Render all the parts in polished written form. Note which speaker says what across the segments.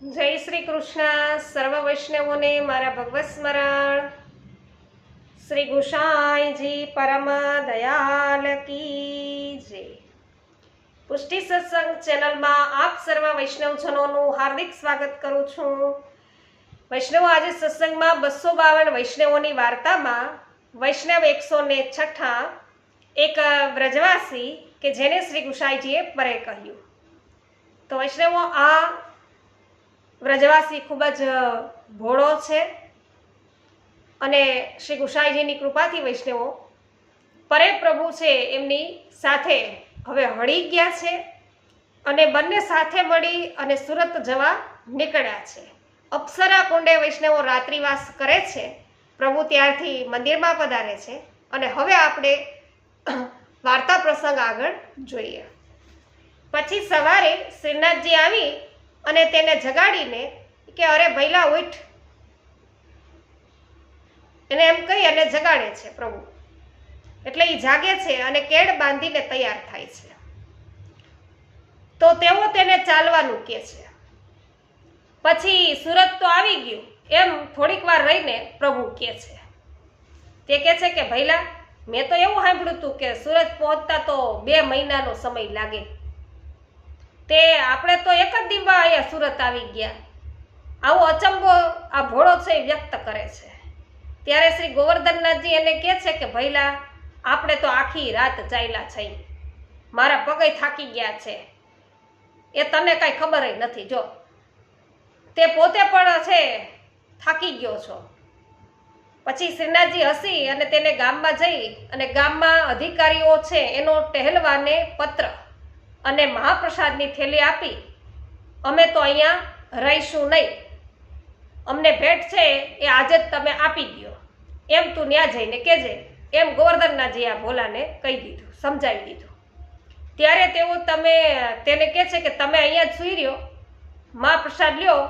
Speaker 1: જય શ્રી કૃષ્ણ. સર્વ વૈષ્ણવોને મારા ભગવત સ્મરણ. શ્રી ગુસાઈજી પરમ દયાલ કી જય. પુષ્ટિ સત્સંગ ચેનલમાં આપ સર્વ વૈષ્ણવજનોનું હાર્દિક સ્વાગત કરું છું. વૈષ્ણવો, આજે સત્સંગમાં 252 વૈષ્ણવોની વાર્તામાં વૈષ્ણવ 106 એક વ્રજવાસી કે જેને શ્રી ગુસાઈજીએ પરે કહ્યું. તો વૈષ્ણવો, આ વ્રજવાસી ખૂબ જ ભોળો છે અને શ્રી ગુસાઈજીની કૃપાથી વૈષ્ણવો પરે પ્રભુ છે એમની સાથે હવે હળી ગયા છે અને બંને સાથે મળી અને સુરત જવા નીકળ્યા છે. અપ્સરા કુંડે વૈષ્ણવો રાત્રિવાસ કરે છે. પ્રભુ ત્યારથી મંદિરમાં પધારે છે અને હવે આપણે વાર્તા પ્રસંગ આગળ જોઈએ. પછી સવારે શ્રીનાથજી આવી અને તેને જગાડીને કે અરે ભૈલા ઉઠ, એને એમ કહી અને જગાડે છે પ્રભુ. એટલે એ જાગે છે અને કેડ બાંધીને તૈયાર થાય છે. તો તેઓ તેને ચાલવાનું કહે છે. પછી સુરત તો આવી ગયું એમ થોડીક વાર રહીને પ્રભુ કહે છે. તે કહે છે કે ભૈલા, મેં તો એવું સાંભળ્યું હતું કે સુરત પહોંચતા તો 2 મહિનાનો સમય લાગે. તે આપણે તો એક જ દિવસમાં અહીંયા સુરત આવી ગયા. આવો અચંબો આ ભોળો છે એ વ્યક્ત કરે છે. ત્યારે શ્રી ગોવર્ધનનાથજી એને કહે છે કે ભૈલા, આપણે તો આખી રાત ચાલ્યા છે, મારા પગે થાકી ગયા છે, એ તને કાંઈ ખબર જ નથી. જો તે પોતે પણ છે થાકી ગયો છો. પછી શ્રીનાથજી હસી અને તેને ગામમાં જઈ અને ગામમાં અધિકારીઓ છે એનો ટહેલવાને પત્ર અને મહાપ્રસાદની થેલી આપી, અમે તો અહીંયા રહીશું નહીં, અમને ભેટ છે એ આજે જ તમે આપી દો, એમ તું ન્યા જઈને કહેજે. એમ ગોવર્ધનનાથજી આ ભોલાને કહી દીધું, સમજાવી દીધું. ત્યારે તેઓ તેને કહે છે કે તમે અહીંયા જ સૂઈ રહ્યો, મહાપ્રસાદ લ્યો,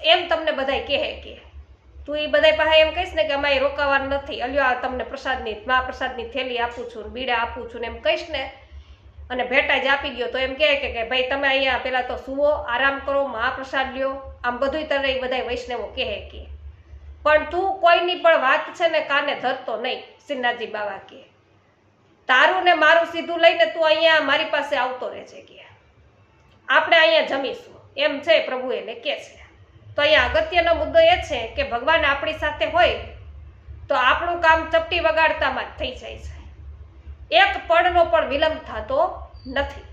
Speaker 1: એમ તમને બધાય કહે કે તું એ બધાય પાસે એમ કહીશ ને કે અમારે રોકાવાનું નથી, અલ્યો આ તમને મહાપ્રસાદની થેલી આપું છું, બીડા આપું છું ને એમ કહીશ ને અને ભેટા જ આપી ગયો તો એમ કહે કે ભાઈ તમે અહીંયા પહેલાં તો સૂવો, આરામ કરો, મહાપ્રસાદ લ્યો, આમ બધું તને બધા વૈષ્ણવો કહે કે પણ તું કોઈની પણ વાત છે ને કાને ધરતો નહીં. શ્રીનાથજી બાવા કે તારું ને મારું સીધું લઈને તું અહીંયા મારી પાસે આવતો રહેજે કે આપણે અહીંયા જમીશું, એમ છે પ્રભુ એને કહે છે. તો અહીંયા અગત્યનો મુદ્દો એ છે કે ભગવાન આપણી સાથે હોય તો આપણું કામ ચપટી વગાડતામાં જ થઈ જાય છે. એક પળનો પણ વિલંબ થતો નથી.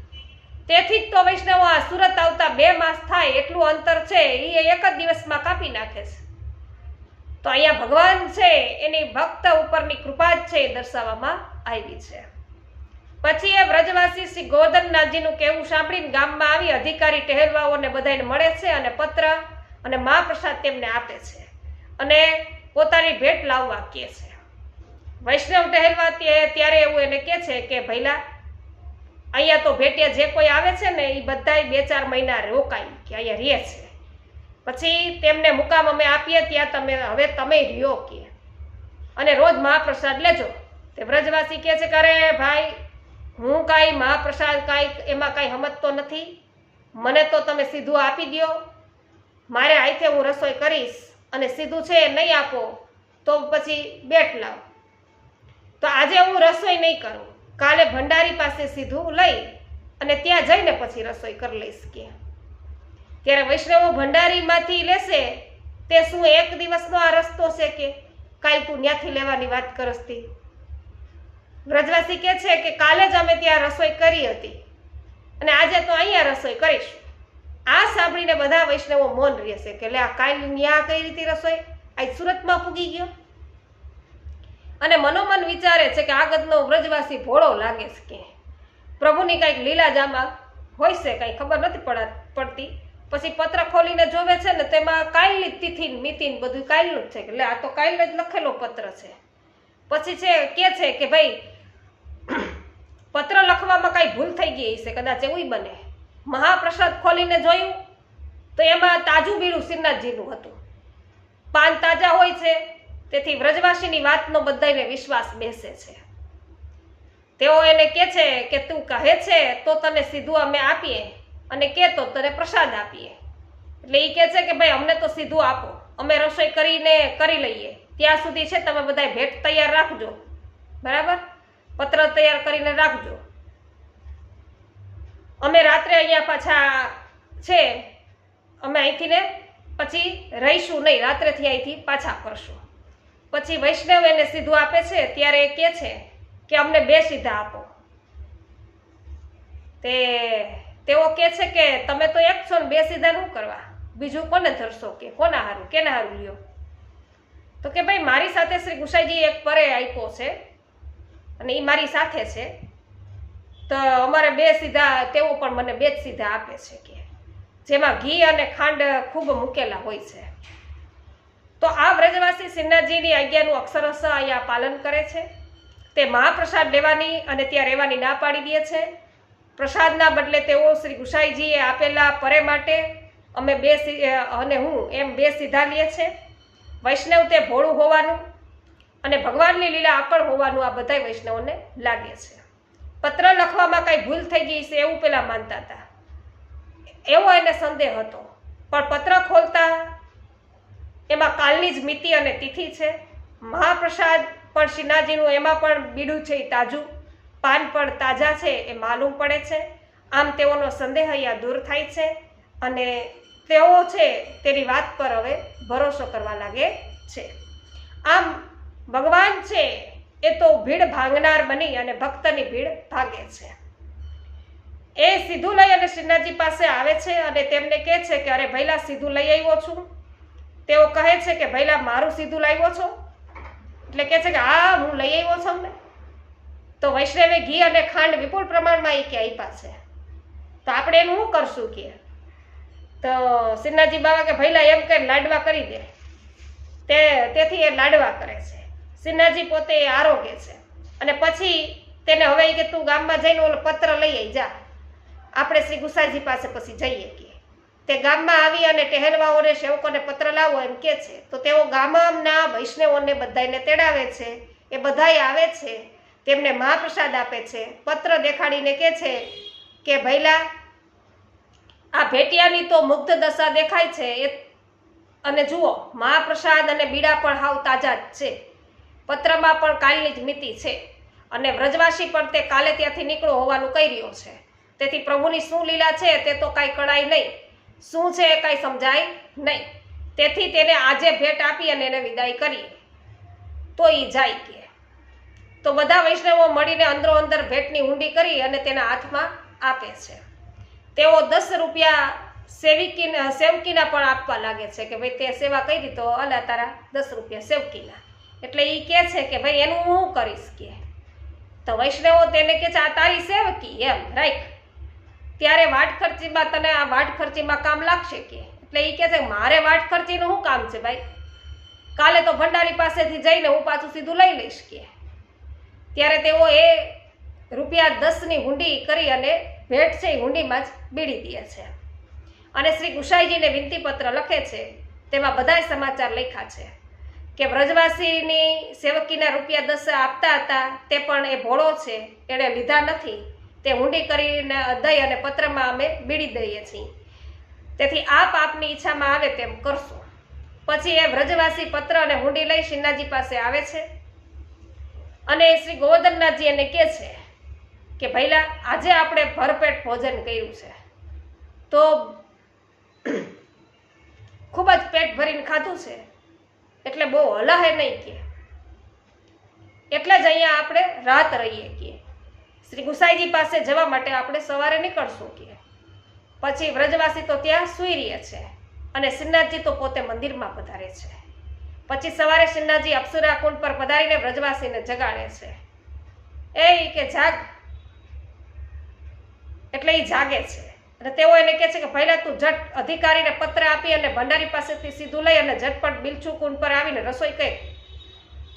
Speaker 1: તેથી જ તો વૈષ્ણવો આ સુરત આવતા 2 માસ થાય એટલું અંતર છે એ એક જ દિવસમાં કાપી નાખે છે. તો અહીંયા ભગવાન છે એની ભક્ત ઉપરની કૃપા જ છે એ દર્શાવવામાં આવી છે. પછી એ વ્રજવાસી શ્રી ગોવર્ધનનાથજીનું કહેવું સાંભળીને ગામમાં આવી અધિકારી ટહેલવાઓને બધાને મળે છે અને પત્ર અને મહાપ્રસાદ તેમને આપે છે અને પોતાની ભેટ લાવવા કહે છે. વૈષ્ણવ ટહેલવા ત્યારે એવું એને કહે છે કે ભૈલા, અહીંયા તો ભેટિયા જે કોઈ આવે છે ને એ બધાય 2-4 મહિના રોકાય કે અહીંયા રહે છે. પછી તેમને મુકામ અમે આપીએ ત્યાં હવે તમે રહ્યો કે અને રોજ મહાપ્રસાદ લેજો. તે વ્રજવાસી કહે છે કે અરે ભાઈ, હું કાંઈ મહાપ્રસાદ એમાં કાંઈ સમજતો નથી, મને તો તમે સીધું આપી દો, મારે હાથે હું રસોઈ કરીશ અને સીધું છે નહીં આપો તો પછી બેટ લાવ. તો આજે હું રસોઈ નહીં કરું, કાલે ભંડારી પાસે સીધું લઈ અને ત્યાં જઈને પછી રસોઈ કરી લઈશ કે. ત્યારે વૈષ્ણવો ભંડારીમાંથી લેશે તે શું એક દિવસનો આ રસ્તો છે કે કાલ તું ત્યાંથી લેવાની વાત કરસતી. વ્રજવાસી કહે છે કે કાલે જ અમે ત્યાં રસોઈ કરી હતી અને આજે તો અહીંયા રસોઈ કરીશું. આ સાંભળીને બધા વૈષ્ણવો મૌન રહેશે કે લે આ કાલ ત્યાં કઈ રીતે રસોઈ, આજ સુરતમાં પૂગી ગયો. અને મનોમન વિચારે છે કે આગળનો વ્રજવાસી ભોળો લાગે છે કે પ્રભુની કાંઈક લીલાજામાં હોય છે, કાંઈ ખબર નથી પડતી. પછી પત્ર ખોલીને જોવે છે ને તેમાં કાલની તિથિ મિતિન બધું કાલનું જ છે કે લે આ તો કાલનો જ લખેલો પત્ર છે. પછી કહે છે કે ભાઈ પત્ર લખવામાં કાંઈ ભૂલ થઈ ગઈ છે, કદાચ એવું બને. મહાપ્રસાદ ખોલીને જોયું તો એમાં તાજું બીડું શ્રીનાથજીનું હતું. પાન તાજા હોય છે, તેથી વ્રજવાસીની વાતનો બધાને વિશ્વાસ બેસે છે. તેઓ એને કહે છે કે તું કહે છે તો તને સીધું અમે આપીએ અને કે તો તને પ્રસાદ આપીએ. એટલે એ કહે છે કે ભાઈ અમને તો સીધું આપો, અમે રસોઈ કરીને કરી લઈએ, ત્યાં સુધી છે તમે બધા ભેટ તૈયાર રાખજો, બરાબર, પત્ર તૈયાર કરીને રાખજો, અમે રાત્રે અહીંયા પાછા છે અમે અહીંથી ને પછી રહીશું નહીં, રાત્રેથી અહીંથી પાછા ફરશું. પછી વૈષ્ણવ એને સીધું આપે છે ત્યારે એ કહે છે કે અમને 2 સીધા આપો. તેઓ કહે છે કે તમે તો એક છો ને 2 સીધા શું કરવા, બીજું કોને ધરશો, કે કોના હારું, કેના હારું લ્યો? તો કે ભાઈ મારી સાથે શ્રી ગુસાઈજી એક પરે આપ્યો છે અને એ મારી સાથે છે, તો અમારે 2 સીધા, તેઓ પણ મને 2 જ સીધા આપે છે કે જેમાં ઘી અને ખાંડ ખૂબ મૂકેલા હોય છે. તો આ વ્રજવાસી શ્રીનાથજીની આજ્ઞાનું અક્ષરશઃ અહીંયા પાલન કરે છે. તે મહાપ્રસાદ લેવાની અને ત્યાં રહેવાની ના પાડી દે છે. પ્રસાદના બદલે તેઓ શ્રી ગુસાઈજીએ આપેલા પરે માટે અમે 2 અને હું એમ 2 સીધા લે છે. વૈષ્ણવ તે ભોળું હોવાનું અને ભગવાનની લીલા આકળ હોવાનું આ બધા વૈષ્ણવોને લાગે છે. પત્ર લખવામાં કઈ ભૂલ થઈ ગઈ છે એવું પેલા માનતા હતા, એવો એને સંદેહ હતો. પણ પત્ર ખોલતા એમાં કાલની જ મિતિ અને તિથિ છે. મહાપ્રસાદ પણ શ્રીનાથજીનું એમાં પણ બીડું છે એ તાજું, પાન પણ તાજા છે એ માલુમ પડે છે. આમ તેઓનો સંદેહ અહીંયા દૂર થાય છે અને તેઓ છે તેની વાત પર હવે ભરોસો કરવા લાગે છે. આમ ભગવાન છે એ તો ભીડ ભાંગનાર બની અને ભક્તની ભીડ ભાગે છે. એ સીધું લઈ અને શ્રીનાથજી પાસે આવે છે અને તેમને કહે છે કે અરે ભૈલા સીધું લઈ આવ્યો છું. તેઓ કહે છે કે ભૈલા મારું સીધું લાવ્યો છો? એટલે કહે છે કે હા હું લઈ આવ્યો છું અમને. તો વૈષ્ણવે ઘી અને ખાંડ વિપુલ પ્રમાણમાં એ કે આપ્યા છે, તો આપણે એનું શું કરશું કે? તો શ્રીનાથજી બાબા કે ભૈલા એમ કે લાડવા કરી દે. તેથી એ લાડવા કરે છે. શ્રીનાથજી પોતે આરોગે છે અને પછી તેને હવે કે તું ગામમાં જઈને ઓલો પત્ર લઈ આવી જા, આપણે શ્રી ગુસાઈજી પાસે પછી જઈએ કે. તે ગામમાં આવી અને ટહેલવાઓને સેવકોને પત્ર લાવો એમ કે છે. તો તેઓ ગામના વૈષ્ણવોને બધાને તેડાવે છે. એ બધાય આવે છે, તેમને મહાપ્રસાદ આપે છે. પત્ર દેખાડીને કહે છે કે ભૈલા આ ભેટિયાની તો મુગ્ધ દશા દેખાય છે અને જુઓ મહાપ્રસાદ અને બીડા પણ હાવ તાજા જ છે. પત્રમાં પણ કાલની જ મિતિ છે અને વ્રજવાસી પણ તે કાલે ત્યાંથી નીકળો હોવાનું કહી રહ્યો છે. તેથી પ્રભુની શું લીલા છે તે તો કાંઈ કળાય નહીં, શું છે એ કાંઈ સમજાય નહીં. તેથી તેને આજે ભેટ આપી અને એને વિદાય કરી તો એ જાય કે. તો બધા વૈષ્ણવો મળીને અંદરો અંદર ભેટની ઊંડી કરી અને તેના હાથમાં આપે છે. તેઓ 10 રૂપિયા સેવકીના પણ આપવા લાગે છે કે ભાઈ તે સેવા કરી તો અલા તારા 10 રૂપિયા સેવકીના. એટલે એ કહે છે કે ભાઈ એનું હું કરીશ કે. તો વૈષ્ણવો તેને કહે છે આ તારી સેવકી એમ રાઈટ, ત્યારે વાટ ખર્ચીમાં તને આ વાટ ખર્ચીમાં કામ લાગશે કે. એટલે એ કહે છે મારે વાટ ખર્ચીનું શું કામ છે ભાઈ, કાલે તો ભંડારી પાસેથી જઈને હું પાછું સીધું લઈ લઈશ કે. ત્યારે તેઓ એ રૂપિયા 10ની હુંડી કરી અને ભેટ છે એ હુંડીમાં જ બીડી દે છે અને શ્રી ગુસાઈજીને વિનંતી પત્ર લખે છે. તેમાં બધાય સમાચાર લખ્યા છે કે વ્રજવાસીની સેવકીના રૂપિયા 10 આપતા હતા તે પણ એ ભોળો છે, એણે લીધા નથી. તે હુંડી કરીને દઈ અને પત્રમાં અમે બીડી દઈએ છીએ. તેથી આપ આપની ઈચ્છામાં આવે તેમ કરશો. પછી એ વ્રજવાસી પત્ર અને હુંડી લઈ શ્રીનાથજી પાસે આવે છે અને શ્રી ગોવર્ધનનાથજી એને કહે છે કે ભૈલા આજે આપણે ભરપેટ ભોજન કર્યું છે, તો ખૂબ જ પેટ ભરીને ખાધું છે એટલે બહુ હલાહે નહીં કે. એટલે જ અહીંયા આપણે રાત રહીએ કે. શ્રી ગુસાઈજી પાસે જવા માટે આપણે સવારે નીકળશું કે. પછી વ્રજવાસી તો ત્યાં સૂઈ રહે છે અને શ્રીનાથજી તો પોતે મંદિરમાં પધારે છે. પછી સવારે શ્રીનાથજી અપ્સરા કુંડ પર પધારીને વ્રજવાસીને જગાડે છે. એ કે જાગ, એટલે એ જાગે છે અને તેઓ એને કહે છે કે પહેલા તું ઝટ અધિકારીને પત્ર આપી અને ભંડારી પાસેથી સીધું લઈ અને ઝટપટ બિલચુ કુંડ પર આવીને રસોઈ કરી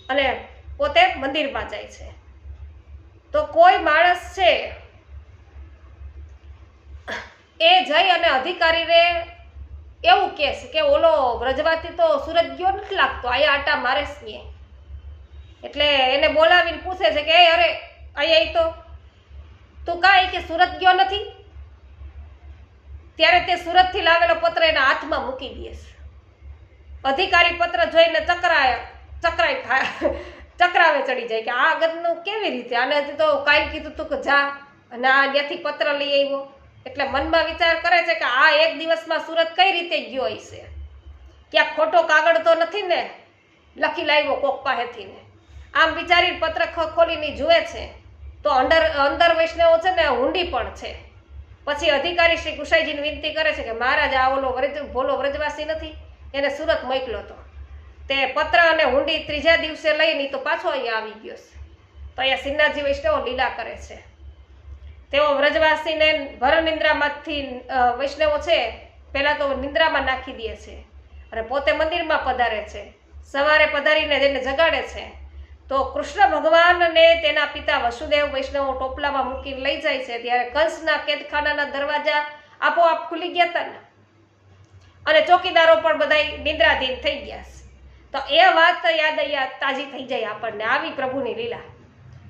Speaker 1: અને પોતે મંદિરમાં જાય છે. તો કોઈ માણસ છે એ જઈ અને અધિકારીને એવું કહે છે કે ઓલો વ્રજવાસી તો સુરત ગયો નથી લાગતો, અહીંયા આટા મારે છે. એટલે એને બોલાવીને પૂછે છે કે અરે અહીંયા તો તું કાંઈ કે સુરત ગયો નથી? ત્યારે તે સુરતથી લાવેલો પત્ર એના હાથમાં મૂકી દે છે. અધિકારી પત્ર જોઈને ચક્રાવે ચડી જાય કે આ ગદનું કેવી રીતે, આને હજી તો કાલ કીધું તું કે જા અને આ ત્યાંથી પત્ર લઈ આવ્યો. એટલે મનમાં વિચાર કરે છે કે આ એક દિવસમાં સુરત કઈ રીતે ગયો હશે, ક્યાંક ખોટો કાગળ તો નથી ને લખી લાવ્યો કોક પાસેથી ને. આમ વિચારીને પત્ર ખોલીને જુએ છે તો અંદર વૈષ્ણવો છે ને હુંડી પણ છે. પછી અધિકારી શ્રી ગુસાઈજીને વિનંતી કરે છે કે મહારાજ આ ભોલો વ્રજવાસી નથી, એને સુરત મોકલો. તો તે પત્ર અને હુંડી ત્રીજા દિવસે લઈને તો પાછો અહીંયા આવી ગયો છે. તો અહીંયા શ્રીનાથજી વૈષ્ણવો લીલા કરે છે. તેઓ વ્રજવાસીને ભર નિંદ્રામાંથી વૈષ્ણવો છે પહેલા તો નિંદ્રામાં નાખી દે છે અને પોતે મંદિરમાં પધારે છે. સવારે પધારીને જેને જગાડે છે તો કૃષ્ણ ભગવાનને તેના પિતા વસુદેવ વૈષ્ણવો ટોપલામાં મૂકીને લઈ જાય છે. ત્યારે કંસના કેદખાનાના દરવાજા આપોઆપ ખુલી ગયા હતા ને અને ચોકીદારો પણ બધા નિંદ્રાધીન થઈ ગયા છે. તો એ વાત યાદ તાજી થઈ જાય આપણને, આવી પ્રભુની લીલા.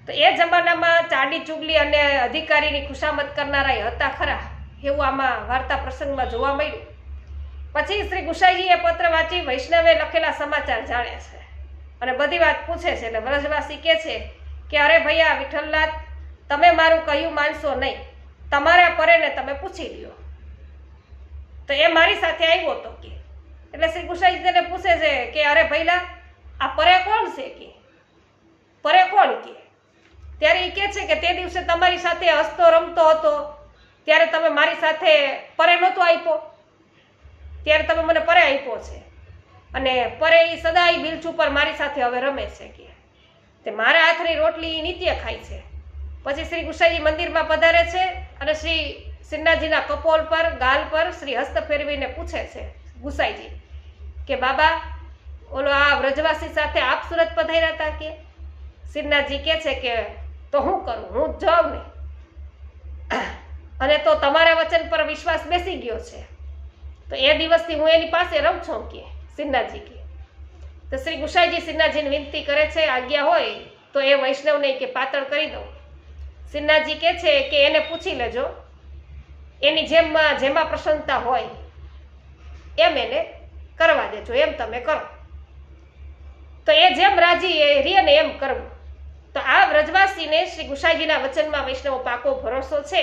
Speaker 1: તો એ જમાનામાં ચાડી ચુગલી અને અધિકારીની ખુશામત કરનારા હતા ખરા, એવું આમાં વાર્તા પ્રસંગમાં જોવા મળ્યું. પછી શ્રી ગુસાઈજીએ પત્ર વાંચી વૈષ્ણવે લખેલા સમાચાર જાણ્યા છે અને બધી વાત પૂછે છે. એટલે વ્રજવાસી કહે છે કે અરે ભૈયા વિઠ્ઠલનાથ, તમે મારું કહ્યું માનશો નહીં, તમારા પરેને તમે પૂછી લ્યો. તો એ મારી સાથે આવ્યો તો કે. એટલે શ્રી ગુસાઈજી તેને પૂછે છે કે અરે ભૈલા, આ પરે કોણ છે કે? પરે કોણ કે? ત્યારે એ કહે છે કે તે દિવસે તમારી સાથે હસતો રમતો હતો ત્યારે તમે મારી સાથે પરે નહોતો આપ્યો, ત્યારે તમે મને પરે આપ્યો છે અને પરે એ સદાય બિલચુ પર મારી સાથે હવે રમે છે કે તે મારા હાથની રોટલી નિત્ય ખાય છે. પછી શ્રી ગુસાઈજી મંદિરમાં પધારે છે અને શ્રી શ્રીનાથજીના કપોલ પર ગાલ પર શ્રી હસ્ત ફેરવીને પૂછે છે ગુસાઈજી કે બાબા, ઓલો આ વ્રજવાસી સાથે આપ સુરત પધાર્યા હતા કે? શ્રીનાથજી કહે છે કે તો હું કરું, હું જાઉં ને, અને તો તમારા વચન પર વિશ્વાસ બેસી ગયો છે તો એ દિવસથી હું એની પાસે રહું છું કે શ્રીનાથજી કે. તો શ્રી ગુસાઈજી શ્રીનાથજીને વિનંતી કરે છે આજ્ઞા હોય તો એ વૈષ્ણવને કે પાતળ કરી દઉં. શ્રીનાથજી કહે છે કે એને પૂછી લેજો, એની જેમાં પ્રસન્નતા હોય એમ એને કરવા દેજો, એમ તમે કરો. તો એ જેમ રાજી એ રે ને એમ કરવું. તો આ વ્રજવાસીને શ્રી ગુસાઈજીના વચનમાં વૈષ્ણવ પાકો ભરોસો છે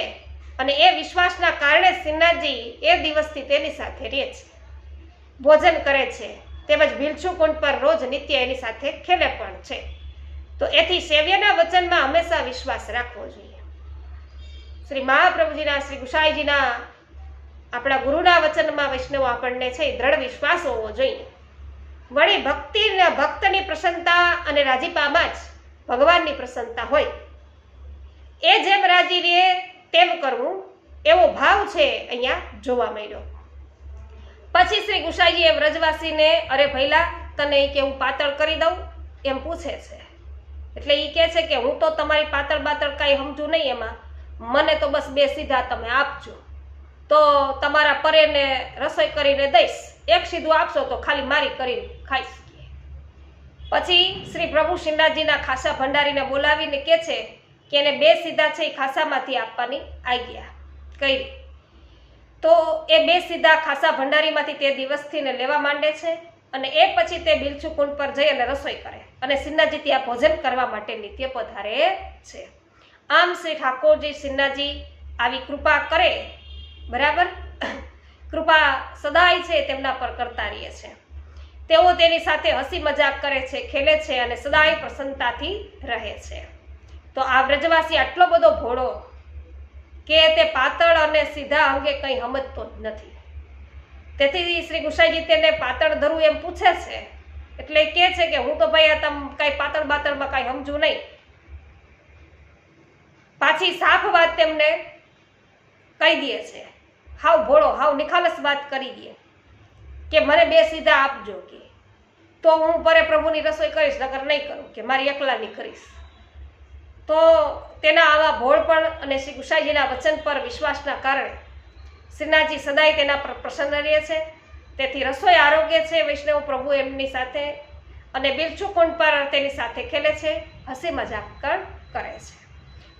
Speaker 1: અને એ વિશ્વાસના કારણે શ્રીનાથજી એ દિવસથી તેની સાથે રહે છે, ભોજન કરે છે, તેમજ ભીલછુ કુંડ પર રોજ નિત્ય એની સાથે ખેલે પણ છે. તો એથી સેવ્યના વચનમાં હંમેશા વિશ્વાસ રાખવો જોઈએ. શ્રી મહાપ્રભુજીના શ્રી ગુસાઈજીના આપણા ગુરુના વચનમાં વૈષ્ણવ આપણને છે દ્રઢ વિશ્વાસ હોવો જોઈએ. વળી ભક્તની પ્રસન્નતા અને રાજીપામાં જ ભગવાનની પ્રસન્નતા હોય. એ જેમ રાજી રહે તેમ કરવું, એવો ભાવ છે અહીંયા જોવા મળ્યો. પછી શ્રી ગુસાઈજી એ વ્રજવાસીને અરે ભૈલા, તને કે હું પાતળ કરી દઉં એમ પૂછે છે. એટલે એ કહે છે કે હું તો તમારી પાતળ બાતળ કાંઈ સમજુ નહીં, એમાં મને તો બસ બે સીધા તમે આપજો તો તમારા પરેને રસોઈ કરીને દઈશ, એક સીધું આપશો તો ખાલી મારી કરીને ખાઈશ. પછી શ્રી પ્રભુ શ્રીનાથજીના ખાસા ભંડારીને બોલાવીને કહે છે કે એને બે સીધા છે એ ખાસામાંથી આપવાની આજ્ઞા કરી. તો એ બે સીધા ખાસા ભંડારીમાંથી તે દિવસથી ને લેવા માંડે છે અને એ પછી તે બિલછુ કુંડ પર જઈ અને રસોઈ કરે અને શ્રીનાથજી ત્યાં ભોજન કરવા માટે નિત્ય પધારે છે. આમ શ્રી ઠાકોરજી શ્રીનાથજી આવી કૃપા કરે, બરાબર, કૃપા સદાય છે તેમના પર કરતા રહે છે. તેઓ તેની સાથે હસી મજાક કરે છે, ખેલે છે અને સદાય પ્રસન્નતાથી રહે છે. તો આ વ્રજવાસી આટલો બધો ભોળો કે તે પાતળ અને સીધા અંગે કંઈ સમજતો જ નથી. તેથી શ્રી ગુસાઈજી તેને પાતળ ધરું એમ પૂછે છે. એટલે કહે છે કે હું તો ભાઈ તમે કાંઈ પાતળ બાતળમાં કાંઈ સમજુ નહીં. પાછી સાફ વાત તેમને કહી દે છે, હાવ ભોળો, હાવ નિખાલસ વાત કરી દે કે મને બે સીધા આપજો કે તો હું પરે પ્રભુની રસોઈ કરીશ, નકર નહીં કરું કે મારી એકલાની કરીશ. તો તેના આવા ભોળપણ અને શ્રી ગુસાઈજીના વચન પર વિશ્વાસના કારણે શ્રીનાથજી સદાય તેના પર પ્રસન્ન રહે છે. તેથી રસોઈ આરોગ્ય છે વૈષ્ણવ પ્રભુ એમની સાથે અને બિલછુ કુંડ પર તેની સાથે ખેલે છે, હસી મજાક પણ કરે છે.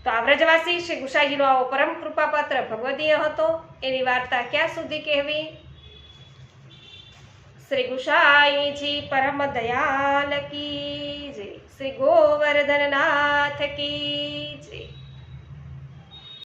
Speaker 1: તો આ વ્રજવાસી શ્રી ગુસાઈજીનો આવો પરમ કૃપાપાત્ર ભગવદીય હતો. એની વાર્તા ક્યાં સુધી કહેવી શ્રી ગુસાઈજી પરમ દયાલ કી જય, શ્રી ગોવર્ધનનાથ કી જય।